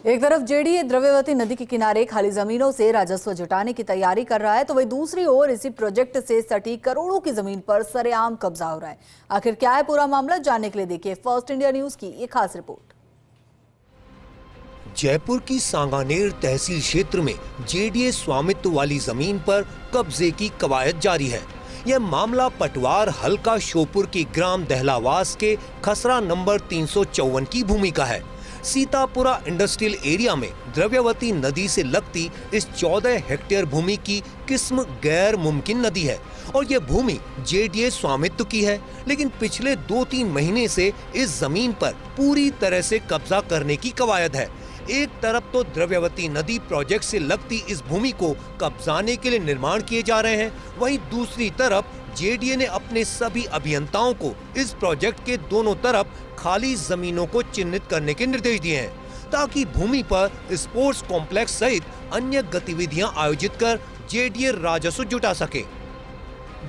एक तरफ जेडीए द्रव्यवती नदी के किनारे खाली जमीनों से राजस्व जुटाने की तैयारी कर रहा है, तो वहीं दूसरी ओर इसी प्रोजेक्ट से सटी करोड़ों की जमीन पर सरेआम कब्जा हो रहा है। आखिर क्या है पूरा मामला, जानने के लिए देखिए फर्स्ट इंडिया न्यूज की एक खास रिपोर्ट। जयपुर की सांगानेर तहसील क्षेत्र में जेडीए स्वामित्व वाली जमीन पर कब्जे की कवायद जारी है। यह मामला पटवार हल्का श्योपुर की ग्राम दहलावास के खसरा नंबर 354 की भूमि का है। सीतापुरा इंडस्ट्रियल एरिया में द्रव्यवती नदी से लगती इस 14 हेक्टेयर भूमि की किस्म गैर मुमकिन नदी है और यह भूमि जेडीए स्वामित्व की है, लेकिन पिछले 2-3 महीने से इस जमीन पर पूरी तरह से कब्जा करने की कवायद है। एक तरफ तो द्रव्यवती नदी प्रोजेक्ट से लगती इस भूमि को कब्जाने के लिए निर्माण किए जा रहे हैं, वहीं दूसरी तरफ जेडीए ने अपने सभी अभियंताओं को इस प्रोजेक्ट के दोनों तरफ खाली जमीनों को चिन्हित करने के निर्देश दिए हैं, ताकि भूमि पर स्पोर्ट्स कॉम्प्लेक्स सहित अन्य गतिविधियां आयोजित कर जेडीए राजस्व जुटा सके।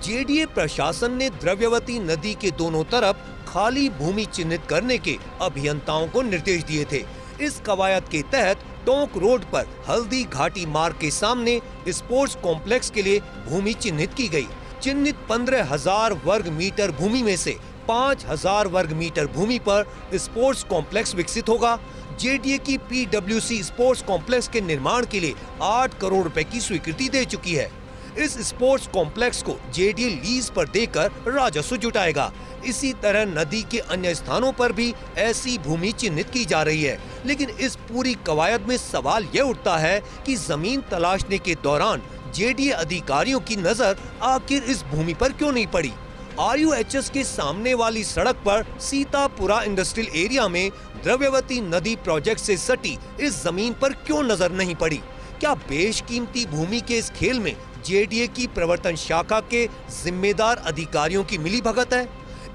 जेडीए प्रशासन ने द्रव्यवती नदी के दोनों तरफ खाली भूमि चिन्हित करने के अभियंताओं को निर्देश दिए थे। इस कवायद के तहत टोंक रोड पर हल्दी घाटी मार्ग के सामने स्पोर्ट्स कॉम्प्लेक्स के लिए भूमि चिन्हित की गई। चिन्हित 15,000 वर्ग मीटर भूमि में से 5,000 वर्ग मीटर भूमि पर स्पोर्ट्स कॉम्प्लेक्स विकसित होगा। जेडीए की पीडब्ल्यूसी स्पोर्ट्स कॉम्प्लेक्स के निर्माण के लिए 8 करोड़ रुपए की स्वीकृति दे चुकी है। इस स्पोर्ट्स कॉम्प्लेक्स को जेडीए लीज पर देकर राजस्व जुटाएगा। इसी तरह नदी के अन्य स्थानों पर भी ऐसी भूमि चिन्हित की जा रही है, लेकिन इस पूरी कवायद में सवाल यह उठता है कि जमीन तलाशने के दौरान जेडीए अधिकारियों की नजर आखिर इस भूमि पर क्यों नहीं पड़ी। आरयूएचएस के सामने वाली सड़क पर सीतापुरा इंडस्ट्रियल एरिया में द्रव्यवती नदी प्रोजेक्ट से सटी इस जमीन पर क्यों नजर नहीं पड़ी? क्या बेशकीमती भूमि के इस खेल में जेडीए की प्रवर्तन शाखा के जिम्मेदार अधिकारियों की मिलीभगत है?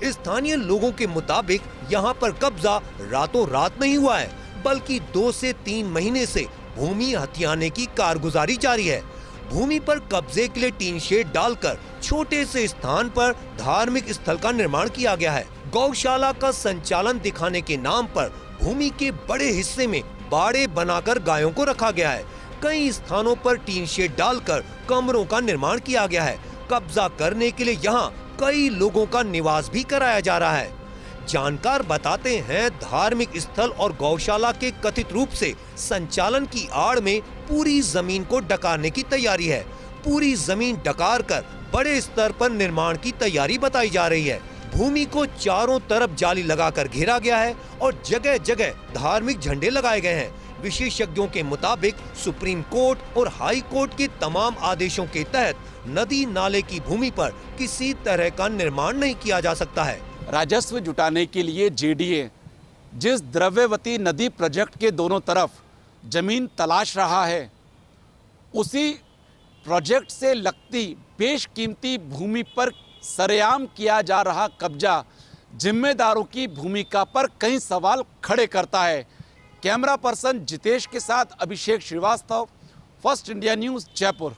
स्थानीय लोगों के मुताबिक यहाँ पर कब्जा रातों रात नहीं हुआ है, बल्कि 2 से 3 महीने से भूमि हथियाने की कारगुजारी जारी है। भूमि पर कब्जे के लिए टीन शेड डालकर छोटे से स्थान पर धार्मिक स्थल का निर्माण किया गया है। गौशाला का संचालन दिखाने के नाम पर भूमि के बड़े हिस्से में बाड़े बनाकर गायों को रखा गया है। कई स्थानों पर टीन शेड डालकर कमरों का निर्माण किया गया है। कब्जा करने के लिए यहाँ कई लोगों का निवास भी कराया जा रहा है। जानकार बताते हैं, धार्मिक स्थल और गौशाला के कथित रूप से संचालन की आड़ में पूरी जमीन को डकारने की तैयारी है। पूरी जमीन डकार कर बड़े स्तर पर निर्माण की तैयारी बताई जा रही है। भूमि को चारों तरफ जाली लगाकर घेरा गया है और जगह जगह धार्मिक झंडे लगाए गए हैं। विशेषज्ञों के मुताबिक सुप्रीम कोर्ट और हाई कोर्ट के तमाम आदेशों के तहत नदी नाले की भूमि पर किसी तरह का निर्माण नहीं किया जा सकता है। राजस्व जुटाने के लिए जेडीए जिस द्रव्यवती नदी प्रोजेक्ट के दोनों तरफ जमीन तलाश रहा है, उसी प्रोजेक्ट से लगती बेशकीमती भूमि पर सरेआम किया जा रहा कब्जा जिम्मेदारों की भूमिका पर कई सवाल खड़े करता है। कैमरा पर्सन जितेश के साथ Abhishek Srivastava, first India news, Jaipur.